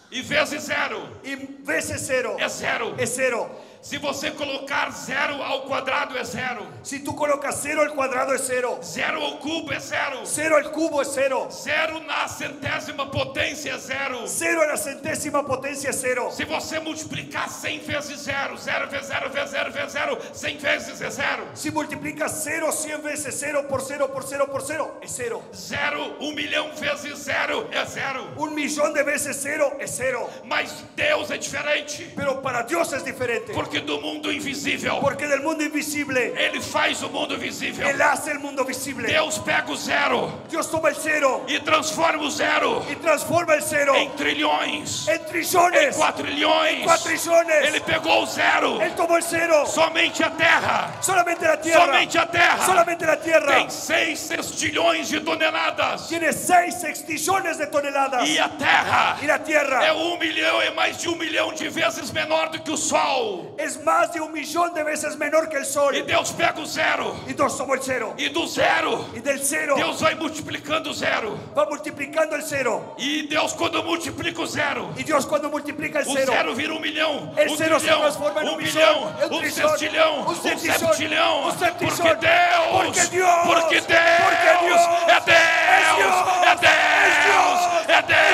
E vezes 0 Y veces 0 é 0. es 0. Se você colocar 0 ao quadrado é 0. Si tú colocas 0 al cuadrado es 0. 0 ao cubo é 0. 0 al cubo es 0. 0 na centésima potência é 0. 0 a la centésima potencia es 0. Se você multiplicar 100 vezes 0, 0 vezes 0 vezes 0 vezes 0, 100 vezes é 0. Si multiplicas 0 100 veces 0 por 0 por 0 por 0 es 0. 0, 1 milhão vezes 0 é 0. 1 millón de veces 0 es 0. Mas Deus é diferente. Pero para Dios es diferente. Porque do mundo invisível, Porque del mundo invisible, Ele faz o mundo visível. Él hace el mundo visible. Deus pega o 0 Dios toma el 0 e transforma o 0 y transforma el 0 em trilhões, en trillones, em quatrilhões. cuatrillones. Ele pegou o 0. Él tomó el 0. Somente a Terra. Solamente la tierra. Somente a Terra. Solamente la tierra. Tem 6 sextilhões de toneladas. Tiene 6 sextillones de toneladas. E a Terra Y la tierra é 1 milhão, é mais de 1 milhão de vezes menor do que o Sol. es más de 1 millón de veces menor que el sol. E Deus pega o 0. Y Dios tomó el 0. E do 0, Y del 0 Deus vai multiplicando o 0. va multiplicando el 0. E Deus, quando multiplica o 0, Y Dios cuando multiplica el o 0, 0 vira 1 milhão, el 1 0 se trilhão, transforma en 1 1 bilhão, millón, 1 sextilhão, 1 septilhão. un septillón. Porque Deus, Porque Dios, porque Deus, porque Dios é Deus, é Deus, é Deus.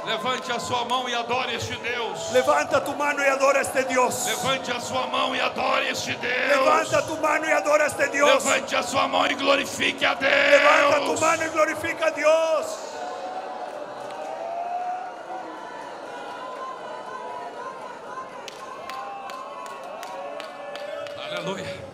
Levante a sua mão e adore este Deus. Levanta tu mano y adora a este Dios. Levante a sua mão e adore este Deus. Levanta tu mano y adora a este Dios. Levante a sua mão e glorifique a Levanta tu Deus. mano y glorifica a Dios. Aleluia.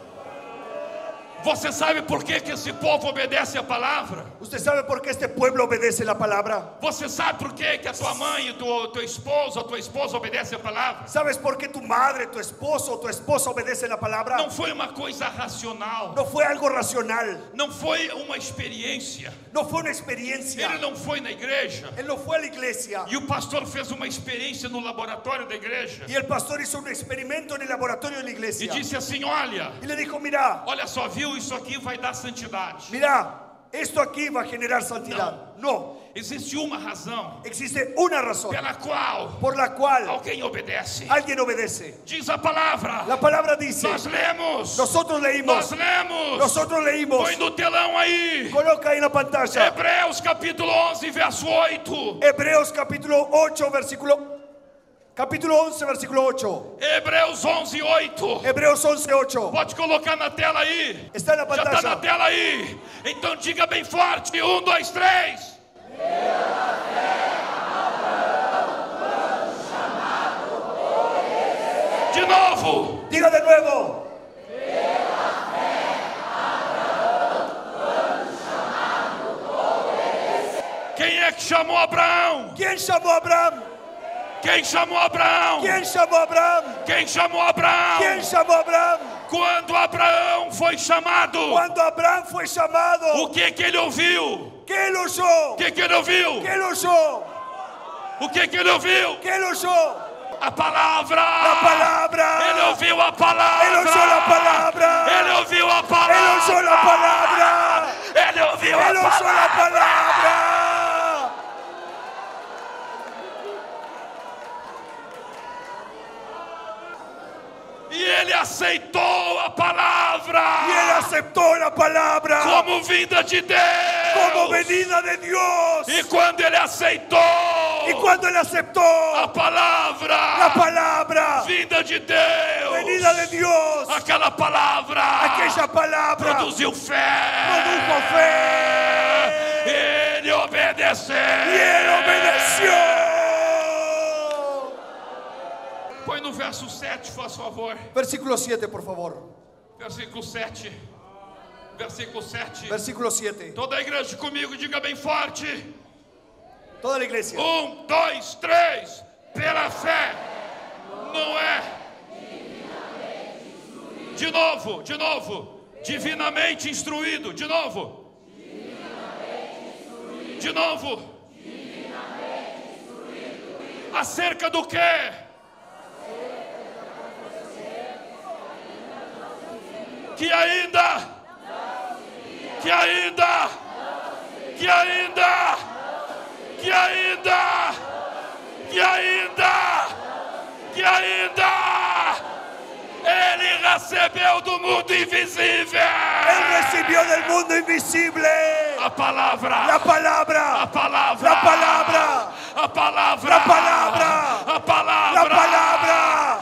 Você sabe por que esse povo obedece a palavra? ¿Usted sabe por qué este pueblo obedece la palabra? Você sabe por que a tua mãe, tua esposa, tua esposa obedece a palavra? ¿Sabes por qué tu madre, tu esposo o tu esposa obedecen la palabra? Não foi uma coisa racional. No fue algo racional. Não foi uma experiência. No fue una experiencia. Ele não foi na igreja. Él no fue a la iglesia. E o pastor fez uma experiência no laboratório da igreja. Y el pastor hizo un experimento en el laboratorio de la E iglesia. disse assim: olha, Y le dijo, mira, olha só, viu? Isso aqui vai dar santidade. mira, esto aquí va a generar santidad. No, Existe uma razão existe una razón pela qual por la cual alguém obedece. alguien obedece. Diz a palavra. La palabra dice, Nós lemos. nosotros leímos, nosotros leímos. Põe no telão aí. Coloca ahí en la pantalla. Hebreus capítulo 11, verso 8. Hebreos capítulo 8, capítulo 11, versículo 8. Hebreus 11, 8. Hebreos 11, 8. Pode colocar na tela aí. Está na Já está na pantalla. tela aí. Então diga bem forte. 1, 2, 3. De novo. Diga de nuevo. chamou Abraão? ¿Quién llamó a Abraham? Quem chamou Abraão? ¿Quién llamó a Abraham? Quem chamou Abraão? ¿Quién llamó a Abraham? Quando Abraão foi chamado, Cuando Abraham fue llamado, o que ele ouviu? ¿qué él oyó? O que ele ouviu? ¿Qué él oyó? O que ele ouviu? ¿Qué él oyó? A palavra. La palabra. Ele ouviu a palavra. Él oyó la palabra. Ele ouviu a Él palavra. oyó la palabra. Ele ouviu a Él oyó la palavra. palabra. E ele aceitou a palavra Y él aceptó la palabra como vinda de Deus. como venida de Dios. E quando ele aceitou Y cuando él aceptó a palavra, la palabra vinda de Deus, venida de Dios, aquela palavra aquella palabra produziu fé. produjo fe. Ele obedeceu. Y él obedeció. Põe no verso 7, faz favor. Versículo 7, por favor. Versículo 7. Versículo 7. Versículo 7. Toda a igreja comigo, diga bem forte. Toda la iglesia. 1, 2, 3. Pela fé. Não é. De novo, de novo. Divinamente instruído. De novo. De novo. Acerca do quê? Que ainda. Que ainda. Que ainda. Que ainda. Que ainda. Que ainda. Ele recebeu do mundo invisível. Él recibió del mundo invisible A palavra. la palabra. A palavra. La palabra. A palavra. La palabra. A palavra. La palabra.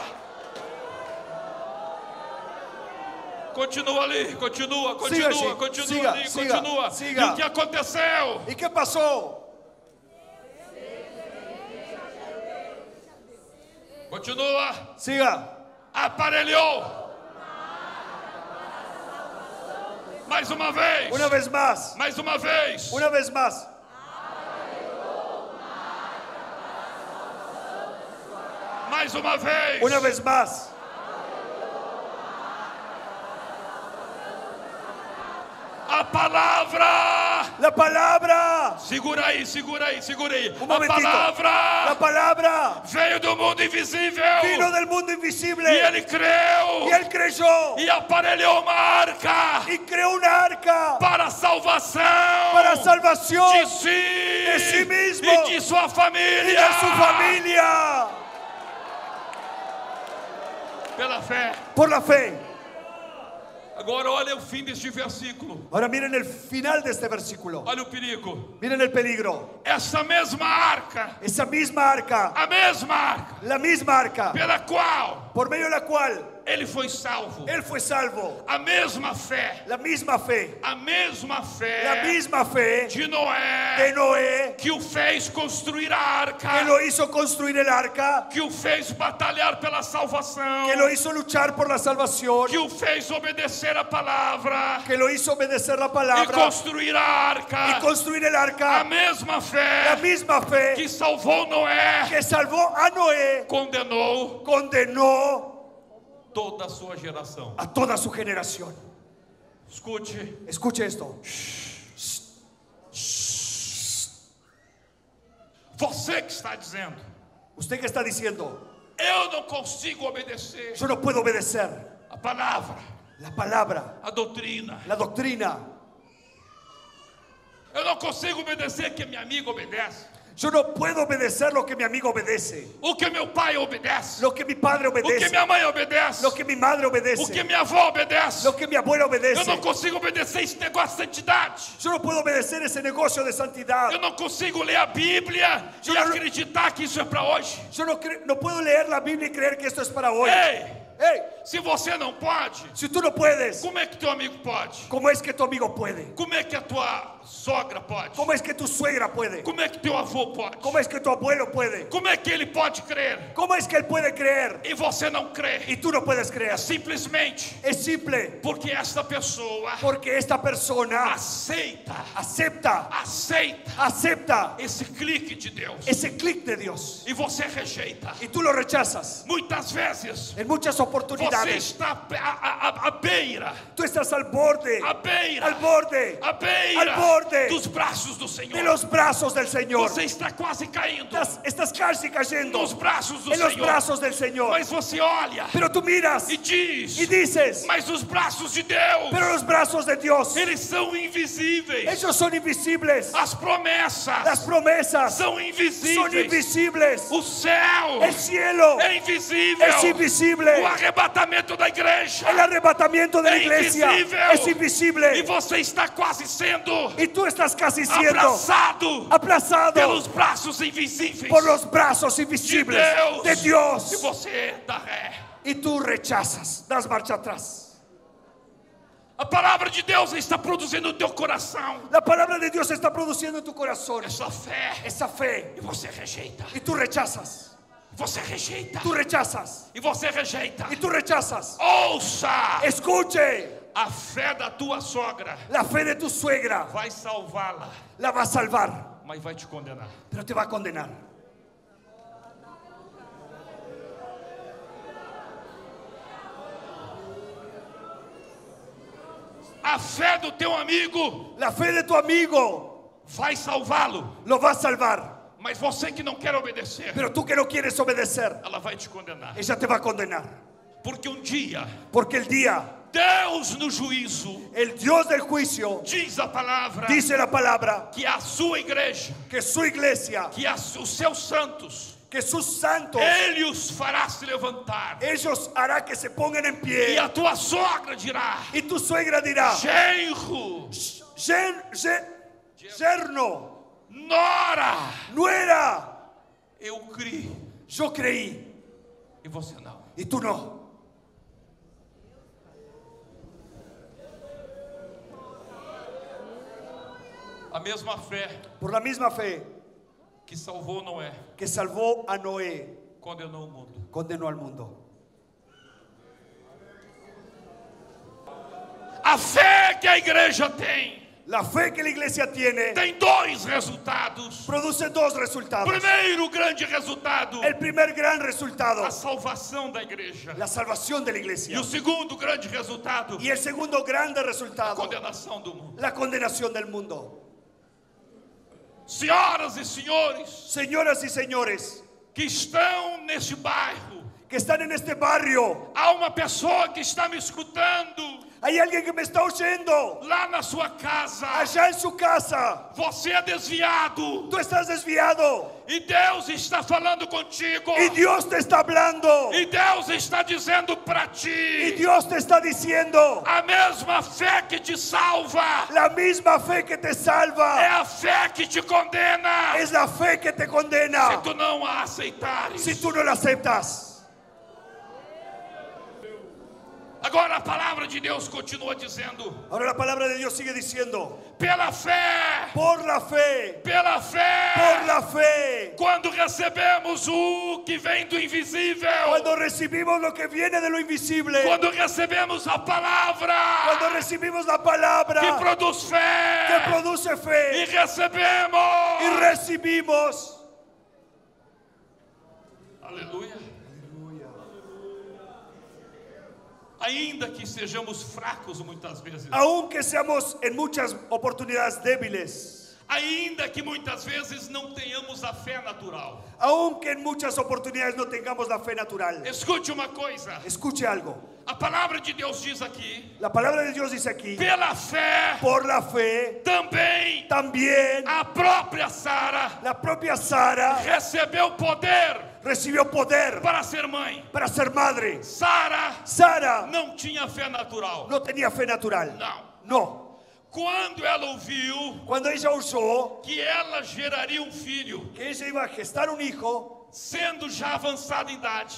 Continua ali, continua, Siga, continua, gente. continua Siga, ali, siga, continua. siga. E o que aconteceu? ¿Y qué pasó? Continua. Siga. Aparelhou. Mais uma vez. Una vez más. Mais uma vez. Una vez más. Mais uma vez. Una vez más. A palavra. La palabra. Segura aí, segura aí, segura aí. Un A momentito. palavra La palabra veio do mundo invisível. vino del mundo E invisible. ele creu. Y él creyó. E aparelhou uma arca Y creó una arca para a salvação para salvación de si, de si mismo e de sua y família. de su familia. Pela fé. Por la fe. Agora olha o fim deste versículo. Ahora miren el final de este versículo. Olha o perigo. Miren el peligro. Essa mesma arca, Esa misma arca, a mesma arca, la misma arca, pela qual por medio de la cual ele foi salvo. él fue salvo. A mesma fé, La misma fe. a mesma fé La misma fe de Noé, de Noé, que o fez construir a arca, que lo hizo construir el arca, que o fez batalhar pela salvação, que lo hizo luchar por la salvación, que o fez obedecer a palavra que lo hizo obedecer la e palabra construir a arca. y construir el A arca. mesma La fé misma fe que salvou Noé, que salvó a Noé, condenou condenó toda a sua geração. a toda su generación. Escute, Escuche esto. você que está dizendo, Usted que está diciendo, eu não consigo obedecer yo no puedo obedecer a palavra, la palabra, a doutrina. la doctrina. Eu não consigo obedecer que minha amiga obedece, Yo no puedo obedecer lo que mi amigo obedece, o que meu pai obedece, lo que mi padre o que obedece, minha mãe obedece, lo que mi madre o que obedece, minha avó obedece. lo que mi abuela Eu obedece. não consigo obedecer esse negócio de santidade. Yo no puedo obedecer ese negocio de santidad. Eu não consigo ler a Bíblia e Eu não- acreditar que isso é para hoje. Yo no puedo leer la Biblia y creer que esto es para hoy. Ei, Hey, Se você não pode, si tú no puedes, como é que teu amigo pode? ¿cómo es que tu amigo puede? Como é que a tua sogra pode? ¿Cómo es que tu suegra puede? Como é que teu avô pode? ¿Cómo es que tu abuelo puede? Como é que ele pode crer ¿Cómo es que él puede creer e você não crê? y tú no puedes creer? Simplesmente Es simple, porque esta pessoa porque esta persona acepta acepta esse clique de Deus ese clic de Dios e você rejeita. y tú lo rechazas. Muitas vezes En muchas você oportunidades está à beira, tú estás al borde, à beira, al borde à beira al borde dos braços do de Senhor. los brazos del Señor. Você está quase caindo Estás casi cayendo nos braços do en los Senhor. brazos del Señor. Mas você olha Pero tú miras e diz: y dices, mas os braços de Deus, pero los brazos de Dios, eles são invisíveis. ellos son invisibles. As promessas Las promesas são son invisíveis. invisibles. O céu El cielo é invisível. es invisible. O arrebatamento da igreja El arrebatamiento de la é iglesia invisível. es invisible. E você está quase sendo Y tú estás casi siendo abraçado aplazado pelos braços invisíveis por los brazos de invisibles Deus. de E Dios. você dá ré. Y tú rechazas, das marcha atrás. A palavra de Deus está produzindo no teu coração La palabra de Dios está produciendo en tu corazón essa fé. esa fe. E você rejeita. Y tú rechazas, Você rejeita. tú rechazas, E você rejeita. y tú rechazas. Ouça! Escuche, A fé da tua sogra la fe de tu suegra vai salvá-la, la va a salvar, mas vai te condenar. pero te va a condenar. A fé do teu amigo La fe de tu amigo vai salvá-lo, lo va a salvar, mas você que não quer obedecer, pero tú que no quieres obedecer, ela vai te condenar. ella te va a condenar. Porque um dia, Porque el día, Deus no juízo, el Dios del juicio, diz a palavra, dice la palabra, que a sua igreja, que su iglesia, que os seus santos, que sus santos, Ele os fará se levantar. ellos hará que se pongan en E pie. a tua sogra dirá: Y tu suegra dirá, genro, yerno, nora, nuera, eu criei yo creí e você não. y tú no. A mesma fé Por la misma fe que salvou Noé, que salvó a Noé, condenou o mundo. condenó al mundo. A fé que a igreja tem La fe que la iglesia tiene dois resultados. produce dos resultados. Primeiro grande resultado, El primer gran resultado, a salvação da igreja. la salvación de la E iglesia. o segundo grande resultado, Y el segundo grande a resultado, condenação do mundo. la condenación del mundo. Senhoras e senhores Señoras y señores que estão neste bairro, que están en este barrio, há uma pessoa que está me escutando hay alguien que me está oyendo lá na sua casa. allá en su casa. Você é desviado Tú estás desviado e Deus está falando contigo. y Dios te está hablando E Deus está dizendo para y ti: Dios te está diciendo, a mesma fé que te salva la misma fe que te é salva a fé que te condena. es la fe que te Se condena tu não a aceitares. si tú no la aceptas. Agora a palavra de Deus continua dizendo: Ahora la palabra de Dios sigue diciendo, pela fé, por la fe, pela fé, por la fe, quando recebemos o que vem do invisível, cuando recibimos lo que viene de lo invisible, quando recebemos a palavra cuando recibimos la que palabra produz que fé produce e fe recebemos, y recibimos, aleluia, ainda que sejamos fracos muitas vezes, aunque seamos en muchas oportunidades débiles, ainda que muitas vezes não tenhamos a fé natural. aunque en muchas oportunidades no tengamos la fe natural. Escute uma coisa, Escuche algo, a palavra de Deus diz aqui: la palabra de Dios dice aquí, pela fé por la fe, também también a própria Sara la propia Sara recebeu poder recibió poder para ser mãe. para ser madre. Sara Sara não tinha fé natural. no tenía fe natural. Não. No. Quando ela ouviu Cuando ella oyó que ela geraria um filho, que ella iba a gestar un hijo, sendo já avançada idade,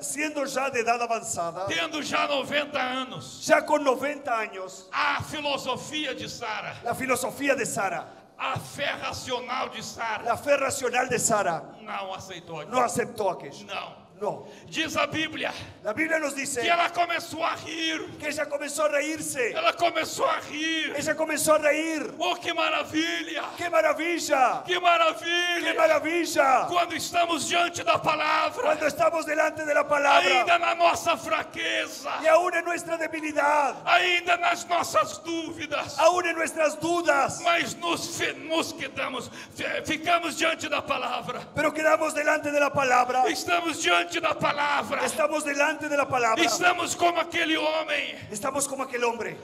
siendo ya de edad avanzada, tendo já 90 anos, ya con 90 años, a filosofia de Sara, la filosofía de Sara, a fé racional de Sara, la fe racional de Sara, não aceitou aquilo. no aceptó aquello. Não. No. Diz a Bíblia La Biblia nos que dice ela começou a rir. que ella comenzó a reírse. Ela começou a rir. Ella comenzó a reír. Oh, que maravilha! ¡Qué maravilla! Que ¡Qué maravilha! maravilla! Quando estamos diante da palavra, Cuando estamos delante de la palabra ainda na nossa fraqueza, y aún en nuestra debilidad, ainda nas nossas dúvidas, aún en nuestras dudas, mas ficamos diante da palavra. pero quedamos delante de la palabra. Estamos diante da palavra. Estamos delante de la palabra. Estamos como aquele homem. Estamos como aquel hombre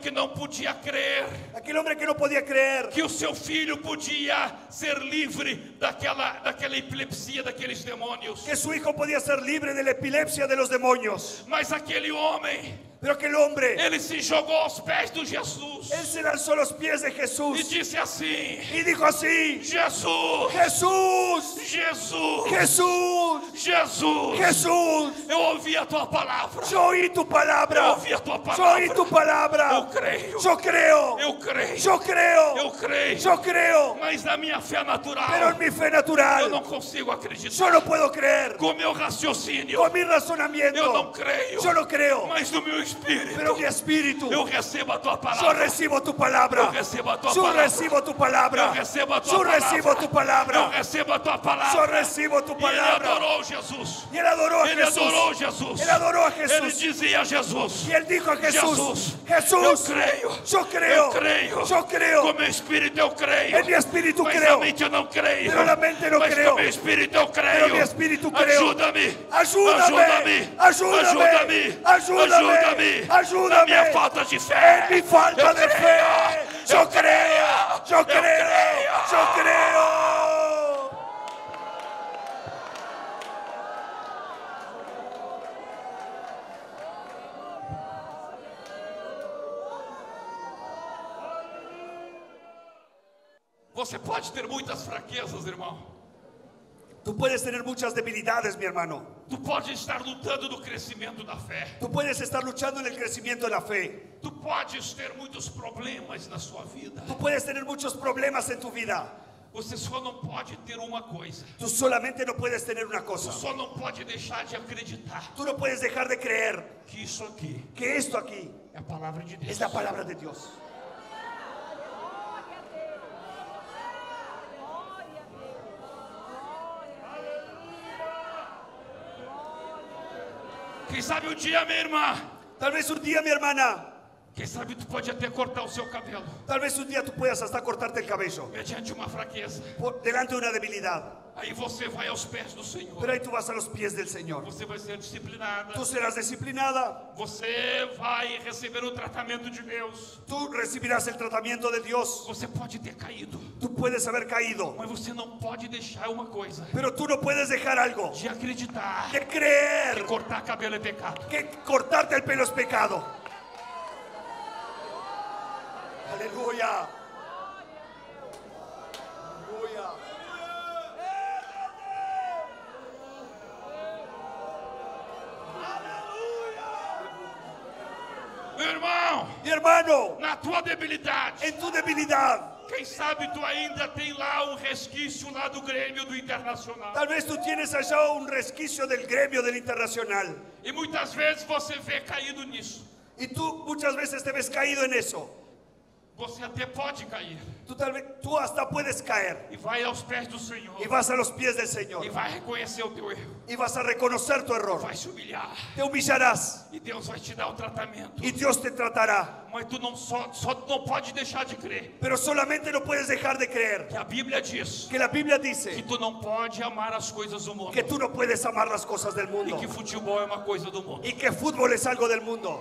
Que não podia crer que no podía creer que o seu filho podia ser livre daquela epilepsia, daqueles demônios. que su hijo podía ser libre de la epilepsia de los demonios. Mas aquele homem, Pero aquel hombre, ele se jogou aos pés de Jesus él se lanzó a los pies de e Jesús disse assim: y dijo así: Jesus, Jesús, Jesus, Jesús, Jesus, Jesús, eu ouvi a tua palavra. yo oí tu Eu palabra, ouvi a tua yo oí palavra. tu palabra, Eu creio. yo creo, Eu creio. yo creo, Eu creio. yo creo, Mas na minha fé natural, pero en mi fe eu natural não consigo acreditar. yo no puedo creer, Com meu raciocínio, con mi eu não razonamiento creio. yo no creo, Mas no meu espírito, pero mi espíritu, eu recebo a tua yo palavra. recibo tu palabra, Eu recebo a tua yo palavra. recibo tu palabra, Eu recebo a tua yo palavra. recibo tu Eu palabra, recebo a tua yo palavra. recibo tu E ele palabra. adorou Jesus. Y él adoró a Ele adorou Jesús, Jesus. él adoró a Ele Jesús, dizia a Jesus: y él dijo a Jesús, Jesus, Jesús, eu creio. yo creo, Eu creio. yo creo, Com meu espírito eu creio. en mi espíritu Mas creo, na mente eu não creio. pero la mente no Mas creo, com meu espírito eu creio. pero mi espíritu creo. Ajuda-me. Ayúdame, ayúdame, Ajuda-me. ayúdame, Ajuda-me. Na ayúdame. minha falta de fé. En mi falta Eu de creio. fe, yo Eu creo, yo Eu creo, creio. yo creo. Você pode ter muitas fraquezas, irmão. Tú puedes tener muchas debilidades, mi hermano. Tu pode estar lutando no crescimento da fé. Tú puedes estar luchando en el crecimiento de la fe. Tu podes ter muitos problemas na sua vida. Tú puedes tener muchos problemas en tu vida. Você só não pode ter uma coisa. Tú solamente no puedes tener una Tu cosa. só não pode deixar de acreditar Tú no puedes dejar de creer que isso aqui que esto aquí é a palavra de Deus. es la palabra de Dios. Quem sabe um dia, minha irmã, Tal vez un día, mi hermana, quem sabe tu pode até cortar o seu cabelo tal vez un día tú puedas hasta cortarte el cabello mediante uma fraqueza. delante de una debilidad. Aí você vai aos pés do Senhor. Pero ahí tú vas a los pies del Señor. Você vai ser disciplinada. Tú serás disciplinada. Você vai receber o tratamento de Deus. Tú recibirás el tratamiento de Dios. Você pode ter caído, Tú puedes haber caído. mas você não pode deixar uma coisa: Pero tú no puedes dejar algo. de acreditar De que creer cortar cabelo é pecado. que cortarte el pelo es pecado. Aleluya. Aleluya. Meu irmão, Mi hermano, na tua debilidade, en tu debilidad, quem sabe tu ainda tem lá um resquício lá do Grêmio do Internacional. tal vez tú tienes allá un resquicio del gremio del Internacional. E muitas vezes você vê caído nisso. Y tú muchas veces te ves caído en eso. Você até pode cair Tú hasta puedes caer. e vai aos pés do Senhor Y vas a los pies del Señor. e vai reconhecer o teu erro. Y vas a reconocer tu error. Vai se humilhar Te humillarás. e Deus vai te dar o tratamento. Y Dios te tratará. Mas tu não só não pode deixar de crer Pero solamente no puedes dejar de creer que a Bíblia diz que la Biblia que dice tu não pode amar as coisas do mundo que tú no puedes amar las cosas del e mundo que futebol é uma coisa do mundo. y que fútbol es algo del mundo.